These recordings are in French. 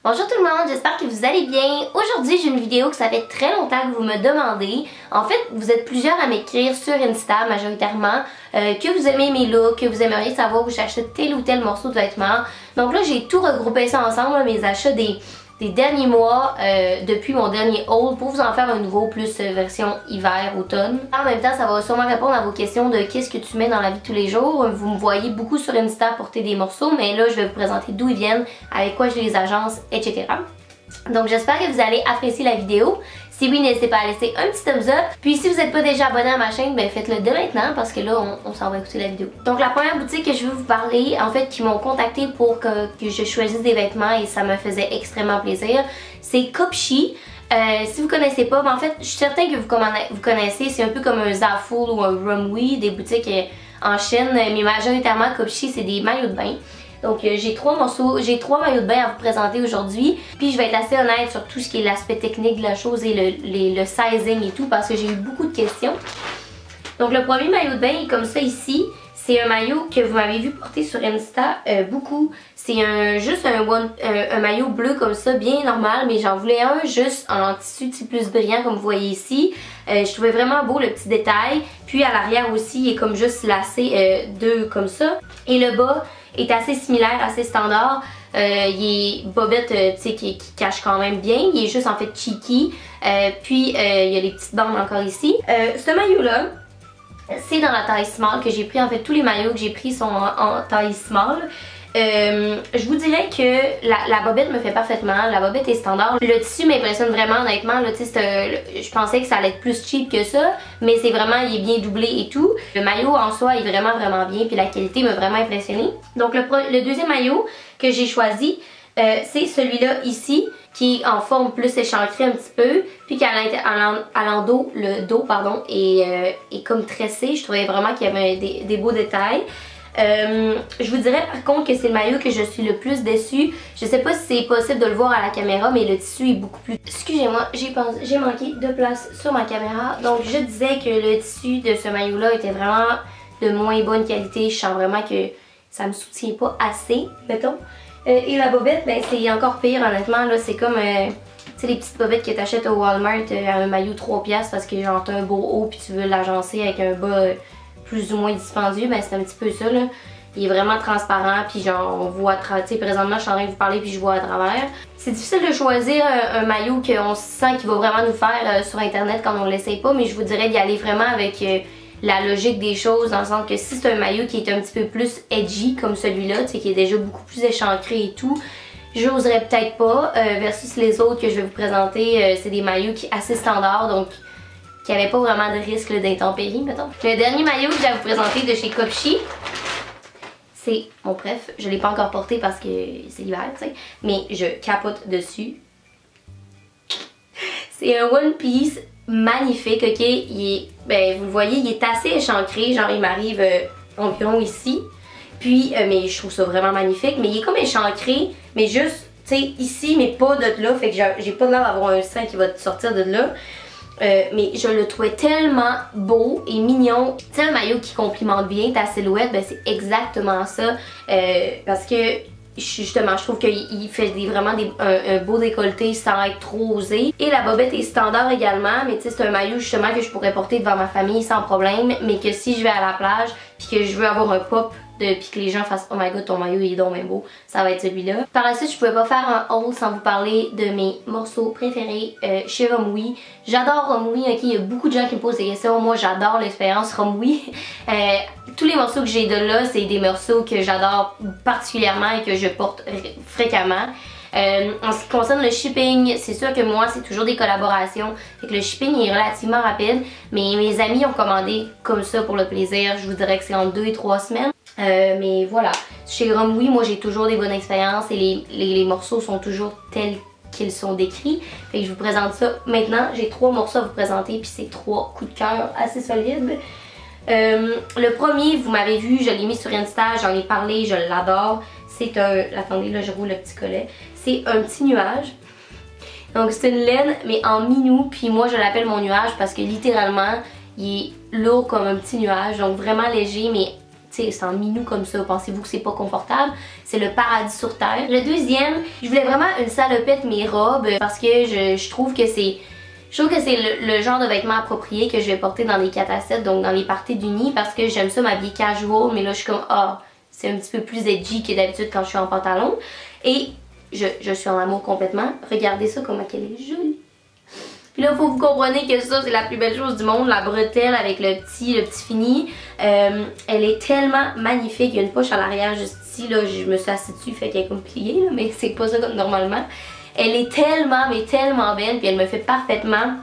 Bonjour tout le monde, j'espère que vous allez bien. Aujourd'hui j'ai une vidéo que ça fait très longtemps que vous me demandez. En fait, vous êtes plusieurs à m'écrire sur Insta majoritairement que vous aimez mes looks, que vous aimeriez savoir où j'achète tel ou tel morceau de vêtements. Donc là j'ai tout regroupé ça ensemble, là, mes achats des derniers mois depuis mon dernier haul pour vous en faire un nouveau plus version hiver-automne. En même temps ça va sûrement répondre à vos questions de qu'est-ce que tu mets dans la vie de tous les jours. Vous me voyez beaucoup sur Insta porter des morceaux, mais là je vais vous présenter d'où ils viennent, avec quoi je les agence, etc. Donc j'espère que vous allez apprécier la vidéo. Si oui, n'hésitez pas à laisser un petit thumbs up. Puis si vous n'êtes pas déjà abonné à ma chaîne, ben faites-le dès maintenant parce que là on s'en va écouter la vidéo. Donc la première boutique que je veux vous parler, en fait qui m'ont contacté pour que je choisisse des vêtements et ça me faisait extrêmement plaisir, c'est Cupshe. Si vous connaissez pas, ben en fait je suis certaine que vous connaissez, c'est un peu comme un Zaful ou un Rumwe, des boutiques en Chine, mais majoritairement Cupshe c'est des maillots de bain. Donc j'ai trois maillots de bain à vous présenter aujourd'hui. Puis je vais être assez honnête sur tout ce qui est l'aspect technique de la chose et le sizing et tout parce que j'ai eu beaucoup de questions. Donc le premier maillot de bain est comme ça ici. C'est un maillot que vous m'avez vu porter sur Insta beaucoup. C'est juste un maillot bleu comme ça, bien normal, mais j'en voulais un juste en tissu plus brillant comme vous voyez ici. Je trouvais vraiment beau le petit détail. Puis à l'arrière aussi, il est comme juste lacé deux comme ça. Et le bas est assez similaire, assez standard. Il est bobette, tu sais, qui cache quand même bien. Il est juste en fait cheeky. Puis il y a les petites bandes encore ici. Ce maillot-là, c'est dans la taille small que j'ai pris. En fait, tous les maillots que j'ai pris sont en taille small. Je vous dirais que la bobette me fait parfaitement, la bobette est standard. Le tissu m'impressionne vraiment honnêtement, là, je pensais que ça allait être plus cheap que ça, mais c'est vraiment, il est bien doublé et tout. Le maillot en soi est vraiment bien, puis la qualité m'a vraiment impressionnée. Donc le deuxième maillot que j'ai choisi, c'est celui-là ici, qui est en forme plus échancrée un petit peu, puis qu'à l'endos, le dos pardon, est comme tressé. Je trouvais vraiment qu'il y avait des beaux détails. Je vous dirais par contre que c'est le maillot que je suis le plus déçue. Je sais pas si c'est possible de le voir à la caméra, mais le tissu est beaucoup plus... Excusez-moi, j'ai manqué de place sur ma caméra. Donc je disais que le tissu de ce maillot-là était vraiment de moins bonne qualité. Je sens vraiment que ça me soutient pas assez, mettons. Et la bobette, ben c'est encore pire honnêtement. Là, c'est comme... tu sais, les petites bobettes que t'achètes au Walmart à un maillot 3$ parce que genre t'as un beau haut puis tu veux l'agencer avec un bas plus ou moins dispendieux, ben c'est un petit peu ça là. Il est vraiment transparent puis genre on voit à travers, tu sais présentement je suis en train de vous parler puis je vois à travers. C'est difficile de choisir un maillot qu'on sent qu'il va vraiment nous faire sur internet quand on l'essaye pas, mais je vous dirais d'y aller vraiment avec la logique des choses dans le sens que si c'est un maillot qui est un petit peu plus edgy comme celui-là, tu sais qui est déjà beaucoup plus échancré et tout, j'oserais peut-être pas versus les autres que je vais vous présenter, c'est des maillots qui assez standards donc qui n'avait pas vraiment de risque d'intempéries, mettons. Le dernier maillot que j'ai à vous présenter de chez Cupshe, c'est mon préf. Je ne l'ai pas encore porté parce que c'est l'hiver, tu sais, mais je capote dessus. C'est un One Piece magnifique, ok? Il est, ben vous le voyez, il est assez échancré, genre il m'arrive environ ici. Puis, mais je trouve ça vraiment magnifique, mais il est comme échancré, mais juste, tu sais, ici, mais pas de là, fait que j'ai pas l'air d'avoir un sein qui va sortir de là. Mais je le trouvais tellement beau et mignon. Tu sais, un maillot qui complimente bien ta silhouette, ben c'est exactement ça. Parce que justement, je trouve qu'il fait vraiment un beau décolleté sans être trop osé. Et la bobette est standard également, mais tu sais, c'est un maillot justement que je pourrais porter devant ma famille sans problème. Mais que si je vais à la plage, puis que je veux avoir un pop, puis que les gens fassent oh my god ton maillot il est donc bien beau, ça va être celui-là. Par la suite je pouvais pas faire un haul sans vous parler de mes morceaux préférés chez Rumwe. J'adore Rumwe, ok, il y a beaucoup de gens qui me posent des questions, moi j'adore l'expérience Rumwe. Tous les morceaux que j'ai de là c'est des morceaux que j'adore particulièrement et que je porte fréquemment. En ce qui concerne le shipping, c'est sûr que moi c'est toujours des collaborations, fait que le shipping est relativement rapide, mais mes amis ont commandé comme ça pour le plaisir, je vous dirais que c'est en 2 et 3 semaines. Mais voilà, chez Rumwe, moi j'ai toujours des bonnes expériences et les morceaux sont toujours tels qu'ils sont décrits. Fait que je vous présente ça maintenant. J'ai 3 morceaux à vous présenter puis c'est 3 coups de cœur assez solides. Le premier, vous m'avez vu, je l'ai mis sur Insta, j'en ai parlé, je l'adore. C'est un... Attendez, là je roule le petit collet. C'est un petit nuage. Donc c'est une laine mais en minou, puis moi je l'appelle mon nuage parce que littéralement il est lourd comme un petit nuage, donc vraiment léger mais c'est en minou comme ça, pensez-vous que c'est pas confortable? C'est le paradis sur terre. Le deuxième, je voulais vraiment une salopette mes robes parce que je trouve que c'est... Je trouve que c'est le genre de vêtements appropriés que je vais porter dans les 4 à 7, donc dans les parties d'uni, parce que j'aime ça m'habiller casual, mais là je suis comme, ah, c'est un petit peu plus edgy que d'habitude quand je suis en pantalon. Et je suis en amour complètement. Regardez ça, comment elle est jolie. Puis là, il faut que vous compreniez que ça, c'est la plus belle chose du monde, la bretelle avec le petit fini. Elle est tellement magnifique. Il y a une poche à l'arrière juste ici, là, je me suis assise dessus, fait qu'elle est comme pliée, là, mais c'est pas ça comme normalement. Elle est tellement, mais tellement belle, puis elle me fait parfaitement.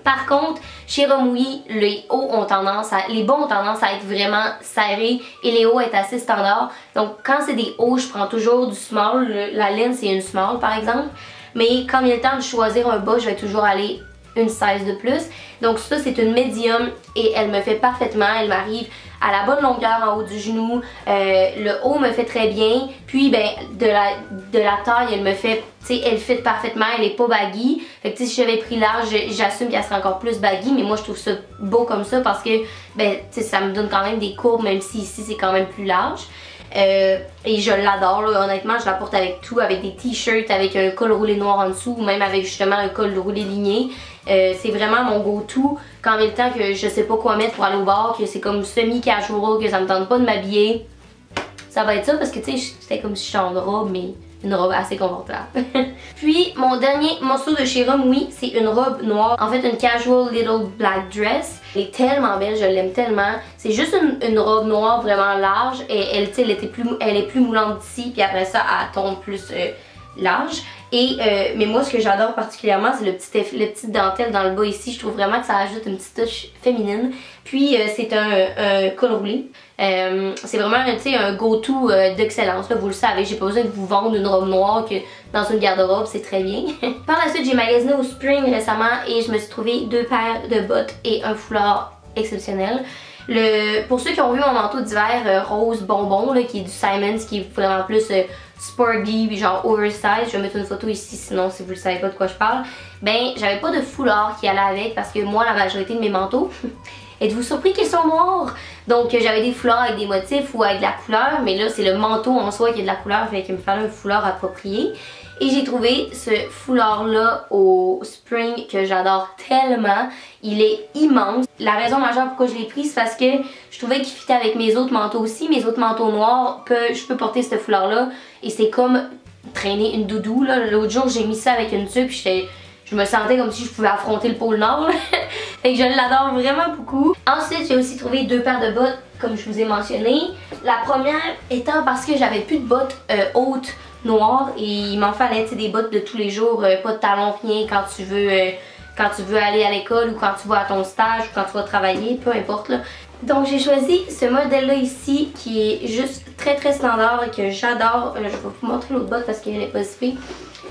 Par contre, chez Romwe, les hauts ont tendance à, les bas ont tendance à être vraiment serrés et les hauts être assez standards. Donc quand c'est des hauts, je prends toujours du small. La laine, c'est une small par exemple. Mais quand il y a le temps de choisir un bas, je vais toujours aller une size de plus. Donc ça, c'est une medium et elle me fait parfaitement. Elle m'arrive à la bonne longueur en haut du genou. Le haut me fait très bien. Puis ben de la taille, elle me fait, tu sais, elle fit parfaitement. Elle est pas baggy. Fait que si j'avais pris large, j'assume qu'elle serait encore plus baggy. Mais moi, je trouve ça beau comme ça parce que ben, tu sais, ça me donne quand même des courbes, même si ici c'est quand même plus large. Et je l'adore, honnêtement, je la porte avec tout, avec des t-shirts, avec un col roulé noir en dessous, ou même avec justement un col roulé ligné. C'est vraiment mon go-to quand il y a le temps que je sais pas quoi mettre pour aller au bar, que c'est comme semi-casual, que ça me tente pas de m'habiller. Ça va être ça parce que tu sais, c'était comme si j'étais en robe, mais une robe assez confortable. Puis mon dernier morceau de chez Romwe, c'est une robe noire, en fait une casual little black dress. Elle est tellement belle, je l'aime tellement. C'est juste une robe noire vraiment large et elle, tu sais, elle est plus moulante d'ici, puis après ça, elle tombe plus large. Et mais moi, ce que j'adore particulièrement, c'est le petit dentelle dans le bas ici. Je trouve vraiment que ça ajoute une petite touche féminine. Puis c'est un col roulé. C'est vraiment un go-to d'excellence. Vous le savez, j'ai pas besoin de vous vendre une robe noire que dans une garde-robe, c'est très bien. Par la suite, j'ai magasiné au Spring récemment et je me suis trouvé 2 paires de bottes et un foulard exceptionnel. Pour ceux qui ont vu mon manteau d'hiver rose bonbon, là, qui est du Simons, qui est vraiment plus sporty, puis genre oversize, je vais mettre une photo ici sinon si vous ne savez pas de quoi je parle. Ben, j'avais pas de foulard qui allait avec parce que moi, la majorité de mes manteaux, êtes-vous surpris qu'ils sont noirs? Donc j'avais des foulards avec des motifs ou avec de la couleur, mais là c'est le manteau en soi qui a de la couleur, fait qu'il me fallait un foulard approprié. Et j'ai trouvé ce foulard là au Spring que j'adore tellement. Il est immense. La raison majeure pourquoi je l'ai pris, c'est parce que je trouvais qu'il fitait avec mes autres manteaux aussi. Mes autres manteaux noirs, je peux porter ce foulard là et c'est comme traîner une doudou. L'autre jour j'ai mis ça avec une tuque, je me sentais comme si je pouvais affronter le pôle Nord. Fait que je l'adore vraiment beaucoup. Ensuite, j'ai aussi trouvé 2 paires de bottes, comme je vous ai mentionné. La première étant parce que j'avais plus de bottes hautes noires et il m'en fallait des bottes de tous les jours, pas de talons, rien quand tu veux aller à l'école ou quand tu vas à ton stage ou quand tu vas travailler, peu importe là. Donc j'ai choisi ce modèle là ici qui est juste très standard et que j'adore. Je vais vous montrer l'autre botte parce qu'elle est pas si pire.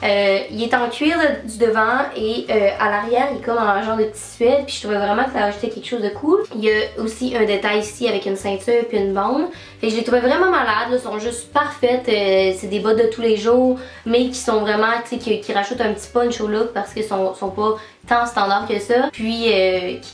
Il est en cuir du devant et à l'arrière il est comme en genre de petit suède, puis je trouvais vraiment que ça rajoutait quelque chose de cool. Il y a aussi un détail ici avec une ceinture puis une bande. Fait que je les trouvais vraiment malades, elles sont juste parfaites. C'est des bottes de tous les jours mais qui sont vraiment, tu sais, qui rajoutent un petit punch au look parce qu'ils sont pas tant standard que ça, puis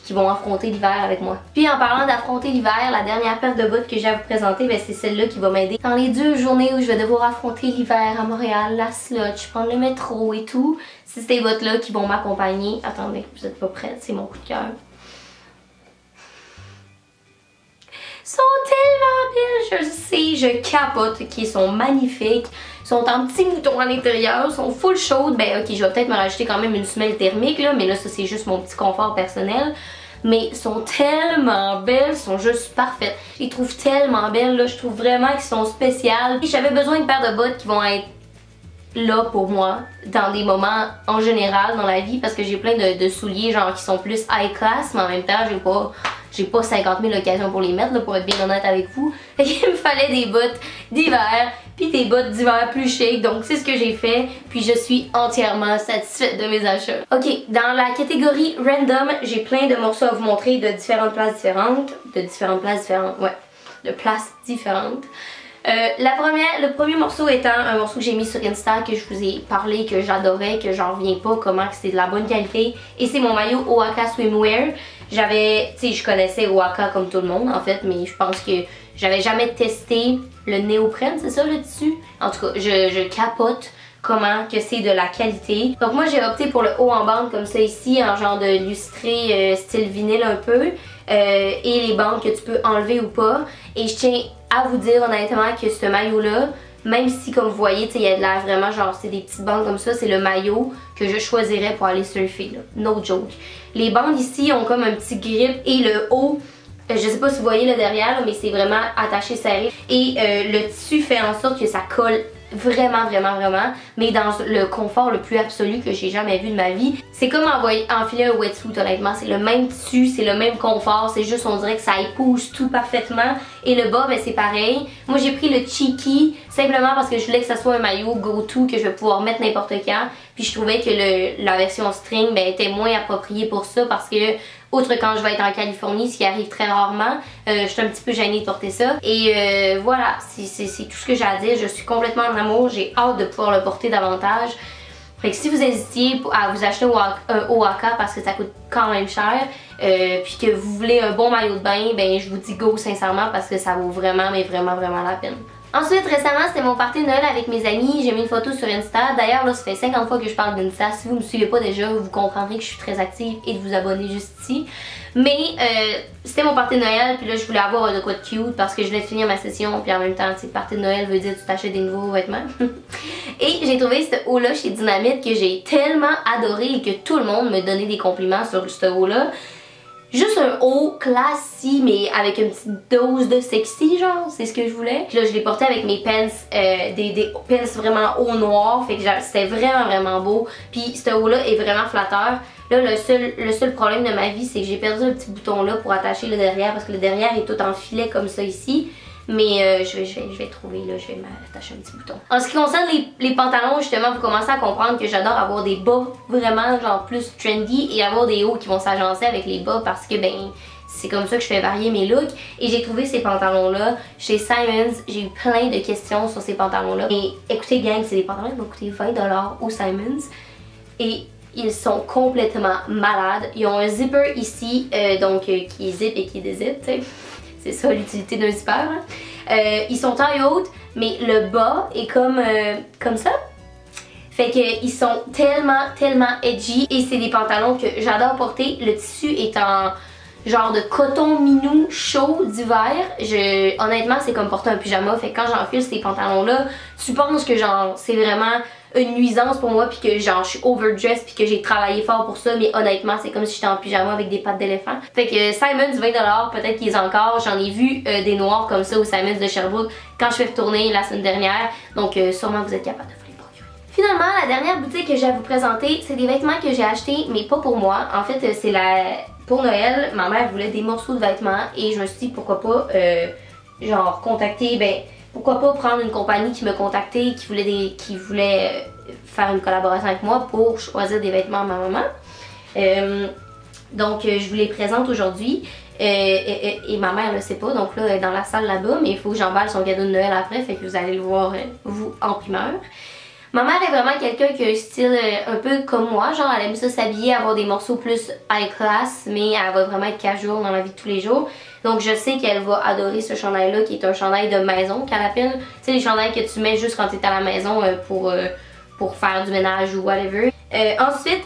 qui vont affronter l'hiver avec moi. Puis en parlant d'affronter l'hiver, la dernière paire de bottes que j'ai à vous présenter, ben, c'est celle-là qui va m'aider dans les 2 journées où je vais devoir affronter l'hiver à Montréal, la slotch, prendre le métro et tout. C'est ces bottes-là qui vont m'accompagner. Attendez, vous êtes pas prêtes, c'est mon coup de cœur. Sont tellement belles, je sais, je capote, qui sont magnifiques, sont en petits moutons à l'intérieur, sont full chaudes. Ben ok, je vais peut-être me rajouter quand même une semelle thermique là, mais là ça c'est juste mon petit confort personnel. Mais sont tellement belles, sont juste parfaites. Je les trouve tellement belles là, je trouve vraiment qu'elles sont spéciales. J'avais besoin de paires de bottes qui vont être là pour moi dans des moments en général dans la vie parce que j'ai plein de souliers genre qui sont plus high class, mais en même temps j'ai pas 50 000 occasions pour les mettre là, pour être bien honnête avec vous. Fait qu'il me fallait des bottes d'hiver puis des bottes d'hiver plus chic, donc c'est ce que j'ai fait puis je suis entièrement satisfaite de mes achats. Ok, dans la catégorie random, j'ai plein de morceaux à vous montrer de différentes places différentes. Le premier morceau étant un morceau que j'ai mis sur Insta, que je vous ai parlé, que j'adorais, que j'en reviens pas, comment c'est de la bonne qualité. Et c'est mon maillot Oaka Swimwear. Je connaissais Oaka comme tout le monde en fait, mais je pense que J'avais jamais testé le néoprène, c'est ça le tissu? En tout cas, je capote comment que c'est de la qualité. Donc moi j'ai opté pour le haut en bande comme ça ici, en genre de lustré style vinyle un peu. Et les bandes que tu peux enlever ou pas. Et je tiens à vous dire honnêtement que ce maillot là, même si comme vous voyez, il y a de l'air vraiment genre c'est des petites bandes comme ça, c'est le maillot que je choisirais pour aller surfer là. No joke. Les bandes ici ont comme un petit grip et le haut, je sais pas si vous voyez le derrière là, mais c'est vraiment attaché serré. Et le tissu fait en sorte que ça colle vraiment, mais dans le confort le plus absolu que j'ai jamais vu de ma vie. C'est comme enfiler un wetsuit honnêtement, c'est le même tissu, c'est le même confort, c'est juste on dirait que ça épouse tout parfaitement. Et le bas, ben c'est pareil. Moi j'ai pris le Cheeky simplement parce que je voulais que ça soit un maillot go-to que je vais pouvoir mettre n'importe quand. Puis je trouvais que la version string ben, était moins appropriée pour ça parce que outre quand je vais être en Californie, ce qui arrive très rarement, je suis un petit peu gênée de porter ça. Et voilà, c'est tout ce que j'ai à dire. Je suis complètement en amour, j'ai hâte de pouvoir le porter davantage. Fait que si vous hésitiez à vous acheter un OAK parce que ça coûte quand même cher, puis que vous voulez un bon maillot de bain, ben je vous dis go sincèrement parce que ça vaut vraiment, mais vraiment la peine. Ensuite, récemment, c'était mon party de Noël avec mes amis. J'ai mis une photo sur Insta. D'ailleurs, là, ça fait 50 fois que je parle d'Insta. Si vous ne me suivez pas déjà, vous comprendrez que je suis très active et de vous abonner juste ici. Mais c'était mon party de Noël, puis là, je voulais avoir de quoi de cute parce que je venais de finir ma session. Puis en même temps, tu sais, party de Noël veut dire que tu t'achètes des nouveaux vêtements. Et j'ai trouvé ce haut-là chez Dynamite que j'ai tellement adoré et que tout le monde me donnait des compliments sur ce haut-là. Juste un haut classique mais avec une petite dose de sexy genre, c'est ce que je voulais. Puis là je l'ai porté avec mes pants, des pants vraiment haut noir, fait que c'était vraiment beau. Puis ce haut là est vraiment flatteur. Là le seul problème de ma vie c'est que j'ai perdu un petit bouton là pour attacher le derrière parce que le derrière est tout en filet comme ça ici. Mais je vais trouver, là, je vais m'attacher un petit bouton. En ce qui concerne les pantalons, justement, vous commencez à comprendre que j'adore avoir des bas vraiment genre plus trendy et avoir des hauts qui vont s'agencer avec les bas parce que ben c'est comme ça que je fais varier mes looks. Et j'ai trouvé ces pantalons-là chez Simons. J'ai eu plein de questions sur ces pantalons-là. Et écoutez gang, c'est des pantalons qui m'ont coûté 20$ au Simons. Et ils sont complètement malades. Ils ont un zipper ici, donc qui zip et qui dézip, tu sais. C'est ça l'utilité d'un zipper. Hein. Ils sont taille haute, mais le bas est comme ça. Fait qu'ils sont tellement edgy et c'est des pantalons que j'adore porter. Le tissu est en genre de coton minou chaud d'hiver. Honnêtement, c'est comme porter un pyjama. Fait que quand j'enfile ces pantalons-là, tu penses que genre c'est vraiment une nuisance pour moi puis que genre je suis overdressed puis que j'ai travaillé fort pour ça, mais honnêtement c'est comme si j'étais en pyjama avec des pattes d'éléphant. Fait que Simons 20$, peut-être qu'ils encore, j'en ai vu des noirs comme ça au Simons de Sherbrooke quand je suis retournée la semaine dernière, donc sûrement vous êtes capable de vous les procurer. Finalement, la dernière boutique que j'ai à vous présenter, c'est des vêtements que j'ai achetés mais pas pour moi. En fait c'est pour Noël, ma mère voulait des morceaux de vêtements et je me suis dit pourquoi pas genre contacter, pourquoi pas prendre une compagnie qui me contactait, qui voulait faire une collaboration avec moi pour choisir des vêtements à ma maman. Donc je vous les présente aujourd'hui. Et ma mère le sait pas, donc là elle est dans la salle là-bas, mais il faut que j'emballe son cadeau de Noël après, fait que vous allez le voir vous en primeur. Ma mère est vraiment quelqu'un qui a un style un peu comme moi, genre elle aime ça s'habiller, avoir des morceaux plus high class, mais elle va vraiment être casual dans la vie de tous les jours. Donc je sais qu'elle va adorer ce chandail là qui est un chandail de maison qu'elle appelle. Tu sais les chandails que tu mets juste quand tu es à la maison pour faire du ménage ou whatever. Ensuite,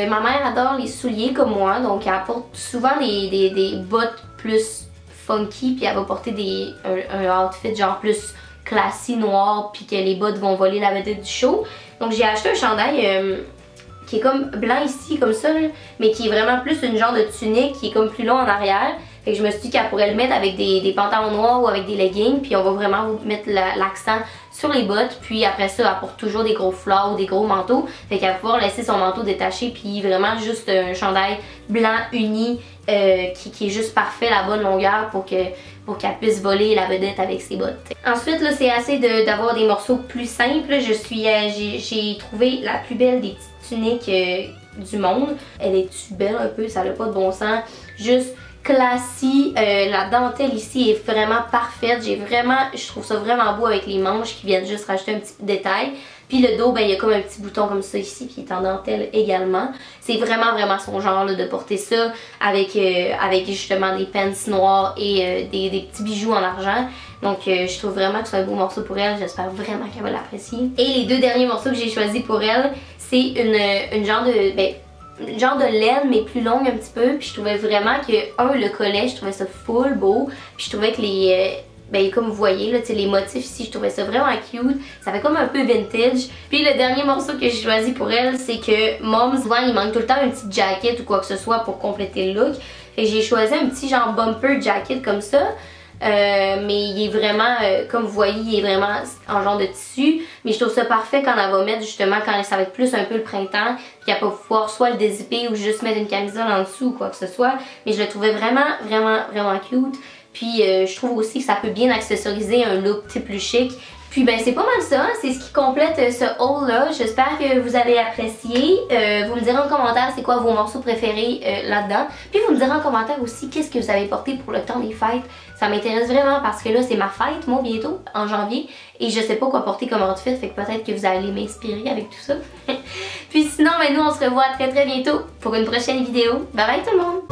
ma mère adore les souliers comme moi, donc elle porte souvent des bottes plus funky, puis elle va porter un outfit genre plus classy noir, puis que les bottes vont voler la vedette du show. Donc j'ai acheté un chandail qui est comme blanc ici, comme ça, là, mais qui est vraiment plus une genre de tunique qui est comme plus long en arrière. Fait que je me suis dit qu'elle pourrait le mettre avec des pantalons noirs ou avec des leggings, puis on va vraiment mettre l'accent sur les bottes, puis après ça elle porte toujours des gros foulards ou des gros manteaux, fait qu'elle va pouvoir laisser son manteau détaché, puis vraiment juste un chandail blanc uni qui est juste parfait, la bonne longueur pour qu'elle puisse voler la vedette avec ses bottes. Ensuite là c'est assez d'avoir des morceaux plus simples. J'ai trouvé la plus belle des petites tuniques du monde. Elle est-tu belle un peu, ça n'a pas de bon sens, juste classique. La dentelle ici est vraiment parfaite. Je trouve ça vraiment beau avec les manches qui viennent juste rajouter un petit détail. Puis le dos, ben il y a comme un petit bouton comme ça ici qui est en dentelle également. C'est vraiment son genre là, de porter ça avec justement des pants noirs et des petits bijoux en argent. Donc je trouve vraiment que c'est un beau morceau pour elle. J'espère vraiment qu'elle va l'apprécier. Et les deux derniers morceaux que j'ai choisis pour elle, c'est une genre de laine mais plus longue un petit peu. Puis je trouvais vraiment que le collet, je trouvais ça full beau. Puis je trouvais que comme vous voyez là, les motifs ici, je trouvais ça vraiment cute. Ça fait comme un peu vintage. Puis le dernier morceau que j'ai choisi pour elle, c'est que Mom, souvent il manque tout le temps une petite jacket ou quoi que ce soit pour compléter le look. Et j'ai choisi un petit genre bumper jacket comme ça. Mais il est vraiment, comme vous voyez, il est vraiment en genre de tissu. Mais je trouve ça parfait quand elle va mettre justement quand ça va être plus un peu le printemps. Puis elle va pouvoir soit le dézipper ou juste mettre une camisole en dessous ou quoi que ce soit. Mais je le trouvais vraiment cute. Puis je trouve aussi que ça peut bien accessoriser un look plus chic. Puis ben c'est pas mal ça, c'est ce qui complète ce haul là. J'espère que vous avez apprécié. Vous me direz en commentaire c'est quoi vos morceaux préférés là-dedans. Puis vous me direz en commentaire aussi qu'est-ce que vous avez porté pour le temps des fêtes. Ça m'intéresse vraiment parce que là c'est ma fête, moi bientôt, en janvier. Et je sais pas quoi porter comme outfit, fait que peut-être que vous allez m'inspirer avec tout ça. Puis sinon, ben nous on se revoit très bientôt pour une prochaine vidéo. Bye bye tout le monde!